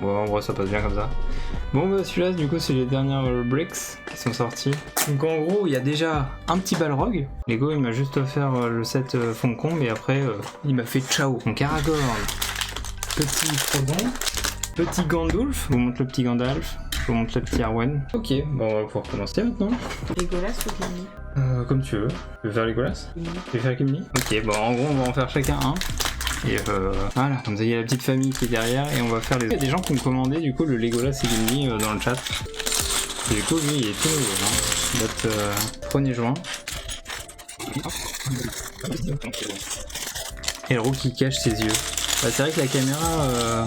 Bon, en vrai, ça passe bien comme ça. Bon, bah celui-là, du coup, c'est les dernières bricks qui sont sorties. Donc en gros, il y a déjà un petit Balrog. Lego, il m'a juste offert le set Foncombe et après, il m'a fait ciao. Donc Aragorn, petit Frodon, petit Gandalf. Je vous montre le petit Gandalf. Je vous montre le petit Arwen. Ok, bon, on va pouvoir commencer maintenant. Legolas ou Gimli? Comme tu veux. Tu veux faire Legolas? Tu veux faire Gimli? Ok, bon, en gros, on va en faire chacun un. Et voilà, comme ça il y a la petite famille qui est derrière et on va faire les... Il y a des gens qui ont commandé du coup le Legolas et Gimli dans le chat. Et du coup lui il est tout nouveau, hein. Date 1er juin. Et le roux qui cache ses yeux. Bah, c'est vrai que la caméra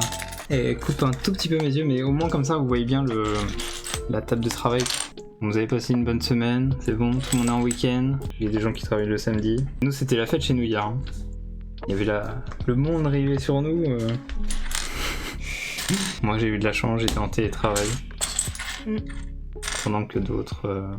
elle coupe un tout petit peu mes yeux, mais au moins comme ça vous voyez bien la table de travail. Vous avez passé une bonne semaine, c'est bon, tout le monde est en week-end. Il y a des gens qui travaillent le samedi. Nous c'était la fête chez nous hier. Hein. Il y avait le monde arrivé sur nous. Moi j'ai eu de la chance, j'étais en télétravail. Pendant que d'autres...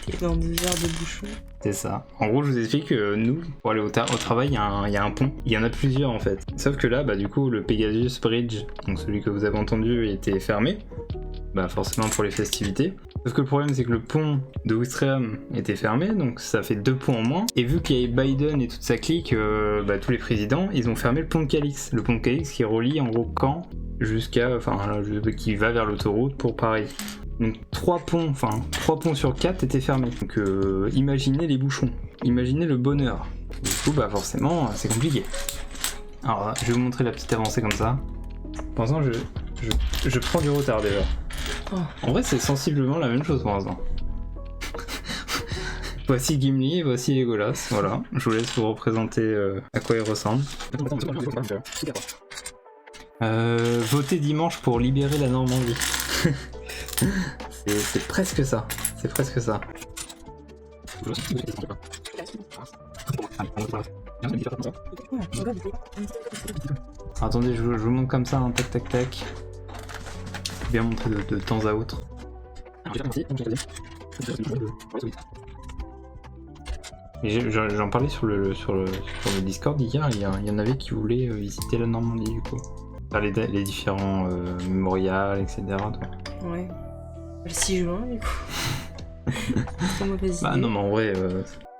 Et dans 2 heures de bouchon. C'est ça. En gros, je vous explique que nous, pour aller au travail, il y a un pont. Il y en a plusieurs en fait. Sauf que là, bah du coup, le Pegasus Bridge, donc celui que vous avez entendu, était fermé. Bah forcément pour les festivités. Sauf que le problème c'est que le pont de Ouistreham était fermé, donc ça fait 2 ponts en moins. Et vu qu'il y avait Biden et toute sa clique, bah, tous les présidents, ils ont fermé le pont de Calix. Le pont de Calix qui relie en gros Caen jusqu'à... Enfin, qui va vers l'autoroute pour Paris. Donc 3 ponts sur 4 étaient fermés. Donc imaginez les bouchons, imaginez le bonheur. Du coup bah forcément c'est compliqué. Alors je vais vous montrer la petite avancée comme ça. Pour l'instant je prends du retard déjà. Oh. En vrai c'est sensiblement la même chose pour l'instant. Voici Gimli et voici Legolas, voilà. Je vous laisse vous représenter à quoi il ressemble. Votez dimanche pour libérer la Normandie. C'est presque ça, c'est presque ça. Attendez, je vous montre comme ça, hein, tac tac tac. Bien montrer de temps à autre. J'en parlais sur le Discord hier, il y en avait qui voulaient visiter la Normandie du coup. Faire les différents mémorials, etc. Donc. Ouais. Le 6 juin du coup. C'est une mauvaise idée. Bah non mais en vrai,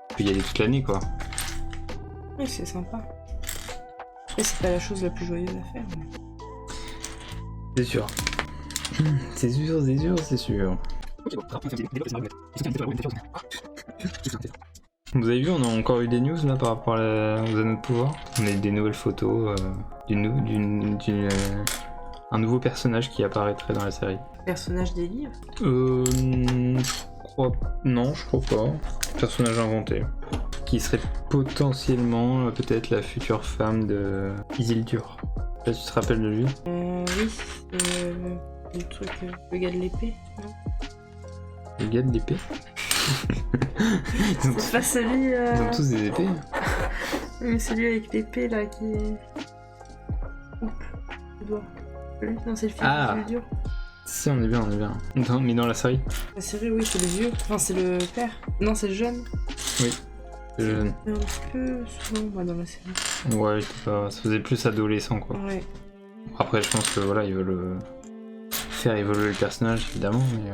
tu peux y aller toute l'année quoi. Ouais, c'est sympa. Après c'est pas la chose la plus joyeuse à faire. Mais... C'est sûr. C'est sûr, c'est sûr, c'est sûr. Vous avez vu, on a encore eu des news là par rapport aux anneaux de pouvoir. On a eu des nouvelles photos un nouveau personnage qui apparaîtrait dans la série. Personnage des livres? Non, je crois pas. Personnage inventé. Qui serait potentiellement peut-être la future femme de Isildur. Là, tu te rappelles de lui? Oui, le truc, le gars de l'épée, non? Le gars de l'épée? C'est pas celui... Ils ont tous des épées. Mais celui avec l'épée là qui est... Oups, le doigt. Lui, non, c'est le film de Isildur. Si, on est bien. Non, mais dans la série. La série, oui, c'est le vieux. Enfin, c'est le père. Non, c'est le jeune. Oui, c'est le jeune. Mais un peu souvent, moi, dans la série. Ouais, ça faisait plus adolescent, quoi. Ouais. Après, je pense que voilà, ils veulent faire évoluer le personnage, évidemment, mais...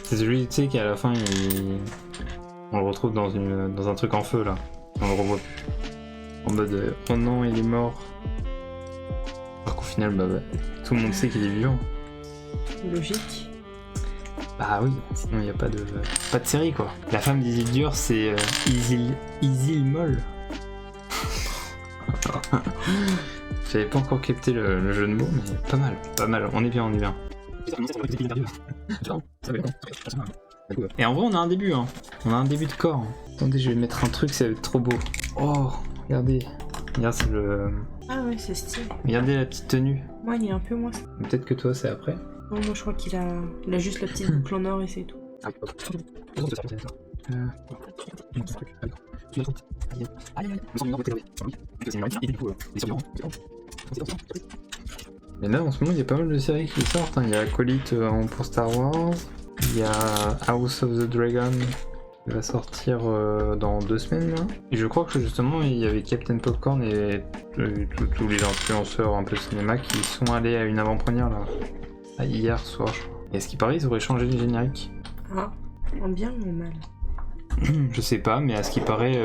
C'est celui, tu sais, qu'à la fin, on le retrouve dans un truc en feu, là. On le revoit plus. En mode, oh non, il est mort. Alors qu'au final, bah, tout le monde sait qu'il est vivant. Logique. Bah oui, sinon il n'y a pas de série quoi. La femme d'Isildur c'est Isilmol. J'avais pas encore capté le jeu de mots mais pas mal, on est bien. Et en vrai on a un début hein. On a un début de corps. Attendez je vais mettre un truc, ça va être trop beau. Oh regardez c'est le... Ah ouais c'est stylé. Regardez la petite tenue. Moi il est un peu moins. Peut-être que toi c'est après. Non, moi je crois qu'il a juste la petite boucle en or et c'est tout. Mais là en ce moment il y a pas mal de séries qui sortent, hein. Il y a Acolyte pour Star Wars, il y a House of the Dragon Il va sortir dans 2 semaines là. Et je crois que justement il y avait Captain Popcorn et tous les influenceurs un peu cinéma qui sont allés à une avant-première là. Hier soir je crois. Et à ce qui paraît ils auraient changé le générique. Ah, en bien ou en mal? Je sais pas, mais à ce qui paraît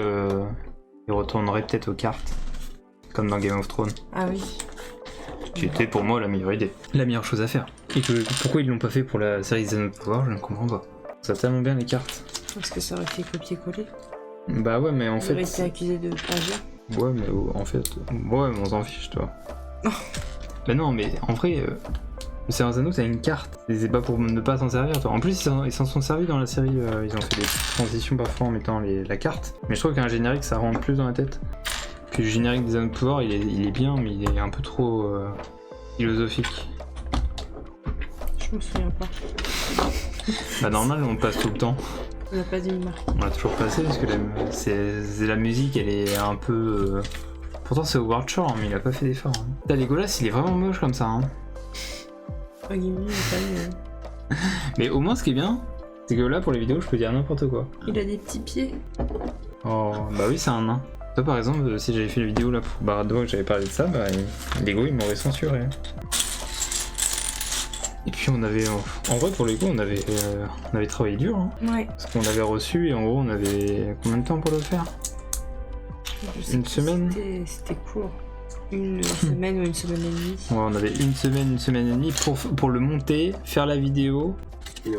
ils retourneraient peut-être aux cartes. Comme dans Game of Thrones. Ah oui. Qui était pour moi la meilleure idée. La meilleure chose à faire. Et pourquoi ils l'ont pas fait pour la série des Anneaux de Pouvoir, je ne comprends pas. Ça a tellement bien les cartes. Parce que ça aurait fait copier-coller. Bah ouais, mais en fait... Ils auraient été accusés de plagiat. Ouais, mais en fait... Ouais, mais on s'en fiche, toi. Bah non, mais en vrai... Le Seigneur des Anneaux, t'as une carte. C'est pas pour ne pas s'en servir, toi. En plus, ils s'en sont servis dans la série. Ils ont fait des transitions parfois en mettant la carte. Mais je trouve qu'un générique, ça rentre plus dans la tête. Puis le générique des Anneaux de Pouvoir, il est bien, mais il est un peu trop philosophique. Je me souviens pas. Bah normal, on le passe tout le temps. On n'a pas dû me marquer. On l'a toujours passé parce que la musique, elle est un peu... Pourtant c'est Howard Shore, mais il a pas fait d'effort. Hein. T'as Legolas, il est vraiment moche comme ça. Hein. Pas Gimli, pas Mais au moins, ce qui est bien, c'est que là, pour les vidéos, je peux dire n'importe quoi. Il a des petits pieds. Oh, bah oui, c'est un nain. Toi par exemple, si j'avais fait une vidéo là pour Barad-dûr et que j'avais parlé de ça, bah Lego il m'aurait censuré. Et puis on avait, en vrai pour Lego on avait travaillé dur, hein, Ouais. parce qu'on l'avait reçu et en gros on avait combien de temps pour le faire? Une semaine? C'était court. Une semaine ou une semaine et demie. Ouais, on avait une semaine et demie pour le monter, faire la vidéo. Et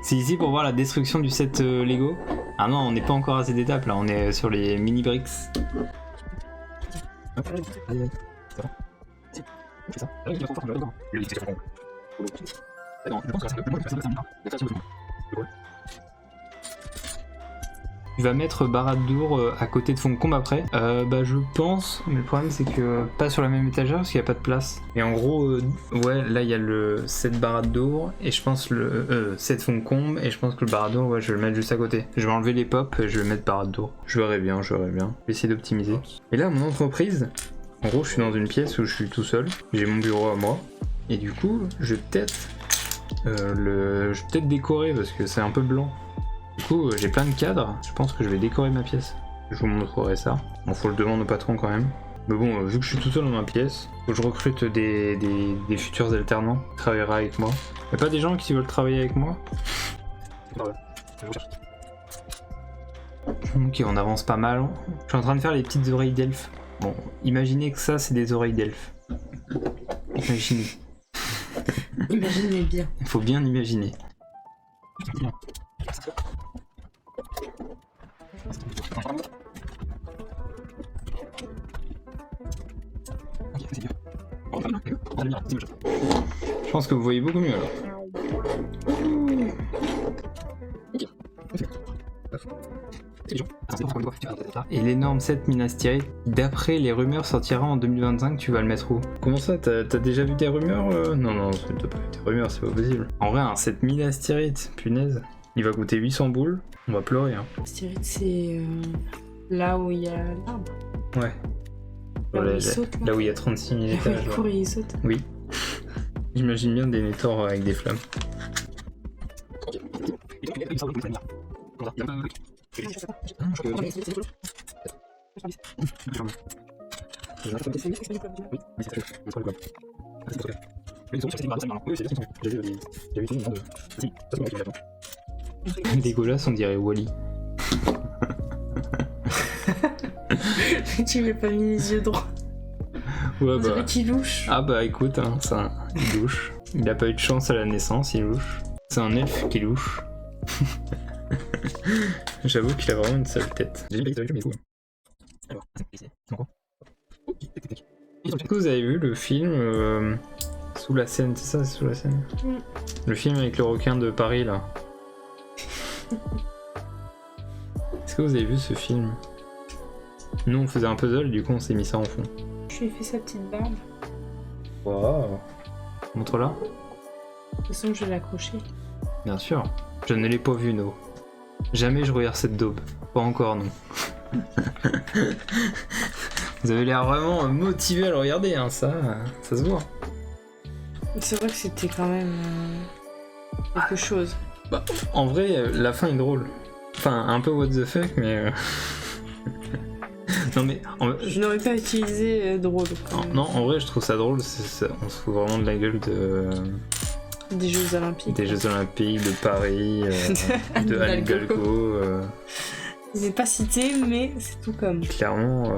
c'est ici pour voir la destruction du set Lego. Ah non, on n'est pas encore à cette étape là, on est sur les mini bricks. Tu vas mettre Barad-dûr à côté de Foncombe après. Bah je pense, mais le problème c'est que pas sur la même étagère parce qu'il n'y a pas de place. Et en gros, ouais, là il y a le set Barad-dûr et je pense le set Foncombe et je pense que le Barad-dûr, ouais, je vais le mettre juste à côté. Je vais enlever les pops et je vais mettre Barad-dûr. Je verrai bien. Je vais essayer d'optimiser. Et là, mon entreprise, en gros, je suis dans une pièce où je suis tout seul. J'ai mon bureau à moi et du coup, je vais peut-être décorer parce que c'est un peu blanc. Du coup, j'ai plein de cadres, je pense que je vais décorer ma pièce. Je vous montrerai ça. Bon, faut le demander au patron quand même. Mais bon, vu que je suis tout seul dans ma pièce, faut que je recrute des futurs alternants qui travailleront avec moi. Y'a pas des gens qui veulent travailler avec moi? Ok, on avance pas mal. Je suis en train de faire les petites oreilles d'elfe. Bon, imaginez que ça, c'est des oreilles d'elfe. Imaginez. Imaginez bien. Il faut bien imaginer. Je pense que vous voyez beaucoup mieux alors. Et l'énorme set Minas Tirith, d'après les rumeurs, sortira en 2025, tu vas le mettre où? Comment ça? T'as déjà vu des rumeurs? Non, t'as pas vu des rumeurs, c'est pas possible. En vrai, un set Minas Tirith, punaise, il va coûter 800 boules, on va pleurer. Hein. Minas Tirith, c'est là où il y a l'arbre. Ouais. Là où il y a 36 000 étages. Là où il saute. Oui. J'imagine bien des Netors avec des flammes. Legolas, on dirait Wally. Tu m'as pas mis les yeux droits. Ouais, on dirait qu'il louche. Ah bah écoute, hein, il louche. Il a pas eu de chance à la naissance, il louche. C'est un elfe qui louche. J'avoue qu'il a vraiment une sale tête. Est-ce que vous avez vu le film Sous la Seine, c'est ça, c'est Sous la Seine? Le film avec le requin de Paris là. Est-ce que vous avez vu ce film? Nous on faisait un puzzle, du coup on s'est mis ça en fond. Je lui ai fait sa petite barbe. Waouh. Montre-la. De toute façon je vais l'accrocher. Bien sûr. Je ne l'ai pas vu, no. Jamais je regarde cette daube. Pas encore, non. Vous avez l'air vraiment motivé à le regarder, hein, ça se voit. C'est vrai que c'était quand même quelque chose. Bah, en vrai, la fin est drôle. Enfin, un peu what the fuck, mais... non, mais... Je n'aurais pas utilisé drôle. Non, en vrai, je trouve ça drôle. On se fout vraiment de la gueule de... Des Jeux Olympiques. Des Jeux Olympiques, de Paris, de Anne Hidalgo. Il n'est pas cité, mais c'est tout comme. Clairement,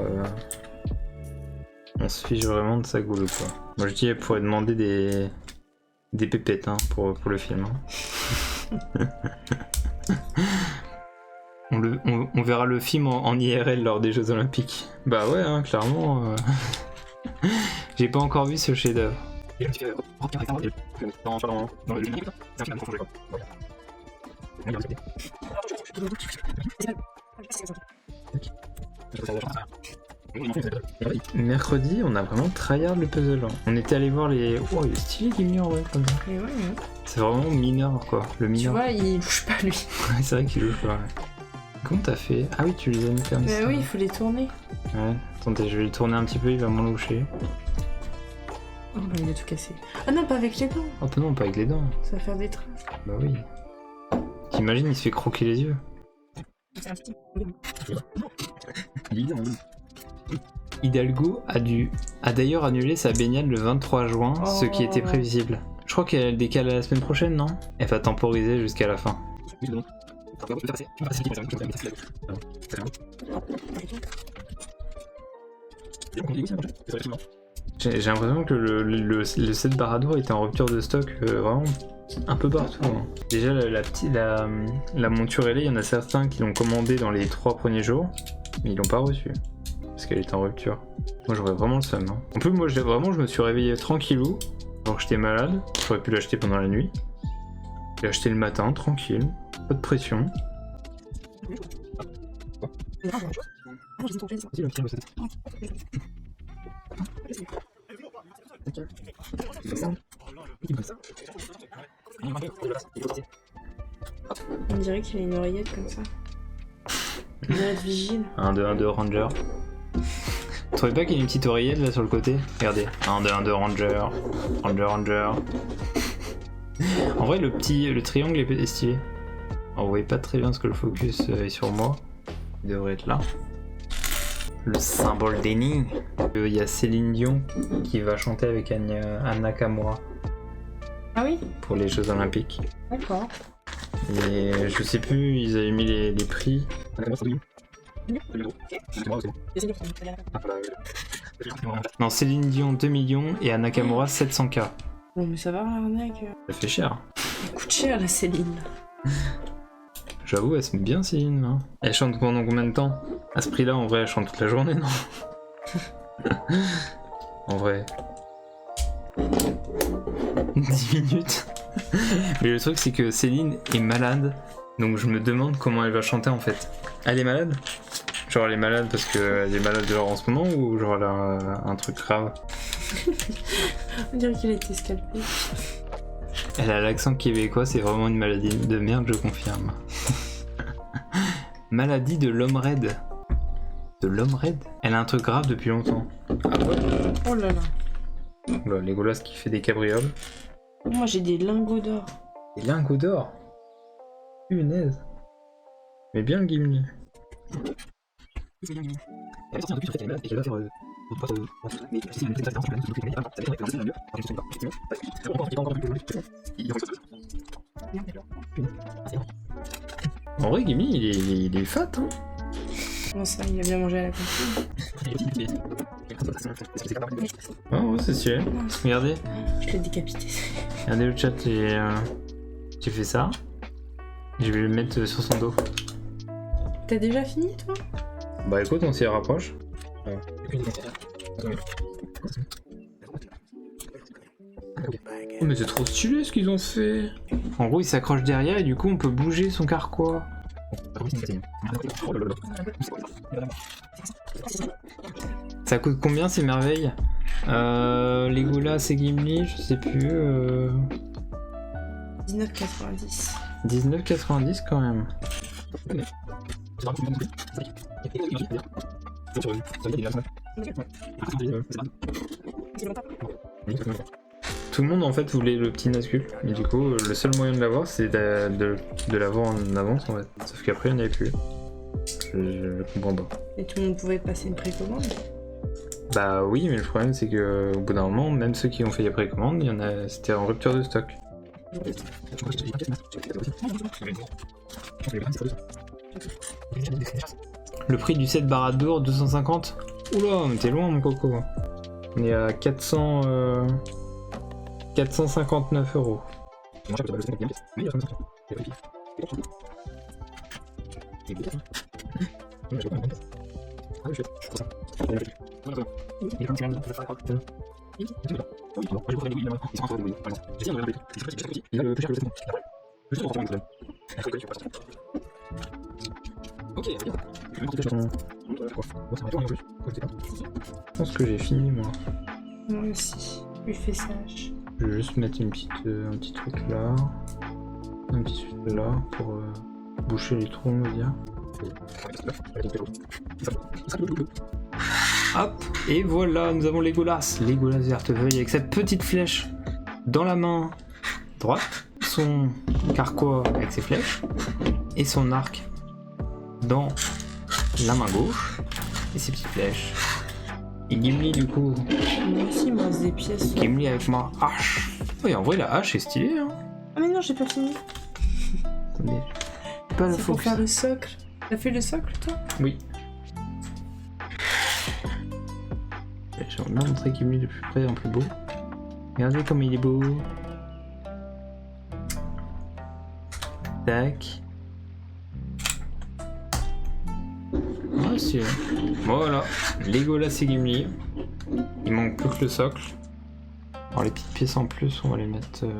on se fiche vraiment de sa goule, quoi. Moi, je dis, elle pourrait demander des pépettes, hein, pour le film. Hein. On verra le film en IRL lors des Jeux Olympiques. Bah ouais, hein, clairement. J'ai pas encore vu ce chef-d'œuvre. Mercredi, on a vraiment tryhard le puzzle. On était allé voir les... Oh, il est stylé Gimli en vrai, comme ça. Et ouais. C'est vraiment mineur, quoi. Le mineur. Tu vois, il bouge pas lui. Ouais, c'est vrai qu'il bouge pas, ouais. Comment t'as fait? Ah oui, tu les as mis comme ça. Bah oui, il faut les tourner. Ouais, attendez, je vais le tourner un petit peu, il va m'en loucher. Oh bah il a tout cassé. Ah non, pas avec les dents. Oh non, pas avec les dents. Ça va faire des traces. Bah oui. T'imagines, il se fait croquer les yeux. Hidalgo a d'ailleurs annulé sa baignade le 23 juin, ce qui était prévisible. Je crois qu'elle décale à la semaine prochaine, non? Elle va temporiser jusqu'à la fin. J'ai l'impression que le set Baradour était en rupture de stock vraiment un peu partout. Hein. Déjà la monture ailée, il y en a certains qui l'ont commandé dans les 3 premiers jours, mais ils l'ont pas reçu. Parce qu'elle était en rupture. Moi j'aurais vraiment le seum. Hein. En plus moi je me suis réveillé tranquillou, alors que j'étais malade, j'aurais pu l'acheter pendant la nuit. J'ai acheté le matin, tranquille, pas de pression. On dirait qu'il a une oreillette comme ça. Il doit être vigile. 1-2-1-2 Ranger. Vous trouvez pas qu'il y a une petite oreillette là sur le côté? Regardez. 1-2-1-2 Ranger. Ranger. En vrai le triangle est stylé. Alors, vous voyez pas très bien ce que le focus est sur moi. Il devrait être là. Le symbole d'Eni. Il y a Céline Dion qui va chanter avec Anna Nakamura. Ah oui? Pour les Jeux Olympiques. D'accord. Et je sais plus, ils avaient mis les prix. Non, Céline Dion 2 millions et Anna Nakamura 700K. Bon mais ça va l'arnaque. Ça fait cher. Ça coûte cher la Céline. J'avoue, elle se met bien Céline. Hein. Elle chante pendant combien de temps? À ce prix-là, en vrai, elle chante toute la journée, non? En vrai. 10 minutes. Mais le truc, c'est que Céline est malade. Donc je me demande comment elle va chanter en fait. Elle est malade? Genre elle est malade parce qu'elle est malade genre en ce moment ou genre elle a un truc grave? On dirait qu'elle a été scalpée. Elle a l'accent québécois, c'est vraiment une maladie de merde, je confirme. Maladie de l'homme raide. De l'homme raide? Elle a un truc grave depuis longtemps. Ah ouais? Oh là là. Oula, Legolas qui fait des cabrioles. Moi j'ai des lingots d'or. Des lingots d'or? Punaise. Mais bien le Gimli. En vrai, Gimli, il est fat, hein. Comment ça, il a bien mangé à la cantine. Oh, ouais, c'est sûr. Regardez. Je l'ai décapité. Regardez le chat, j'ai fait ça. Je vais le mettre sur son dos. T'as déjà fini, toi? Bah écoute, on s'y rapproche. Oh, mais c'est trop stylé ce qu'ils ont fait. En gros, il s'accroche derrière et du coup, on peut bouger son carquois. Ça coûte combien ces merveilles? Legolas et Gimli, je sais plus. 19,90. 19,90 quand même. Tout le monde en fait voulait le petit Nazgûl, mais du coup le seul moyen de l'avoir c'est de l'avoir en avance en fait. Sauf qu'après il n'y en avait plus. Je comprends pas. Et tout le monde pouvait passer une précommande? Bah oui, mais le problème c'est que au bout d'un moment, même ceux qui ont fait les précommandes, il y en a, c'était en rupture de stock. Le prix du set Barad-dûr, 250. Oula, on était loin mon coco. On est à 459 €. Je pense que j'ai fini moi. Moi aussi. Lui fait sage. Je vais juste mettre un petit truc là. Un petit truc là pour boucher les trous on va dire. Hop, et voilà, nous avons Legolas Vertefeuille avec cette petite flèche dans la main droite, son carquois avec ses flèches, et son arc dans la main gauche, et ses petites flèches. Et Gimli du coup. Moi aussi, il me reste des pièces. Gimli avec ma hache. Oui, en vrai, la hache est stylée. Hein. Ah, mais non, j'ai pas fini. Attendez. Pas le C'est pour faire le socle. T'as fait le socle, toi? Oui. J'aimerais bien montrer Gimli de plus près en plus beau. Regardez comme il est beau. Tac. Ah si. Voilà. Legolas et Gimli. Il manque plus que le socle. Alors les petites pièces en plus, on va les mettre là.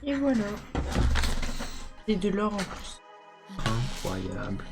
Et voilà. Et de l'or en plus. Incroyable.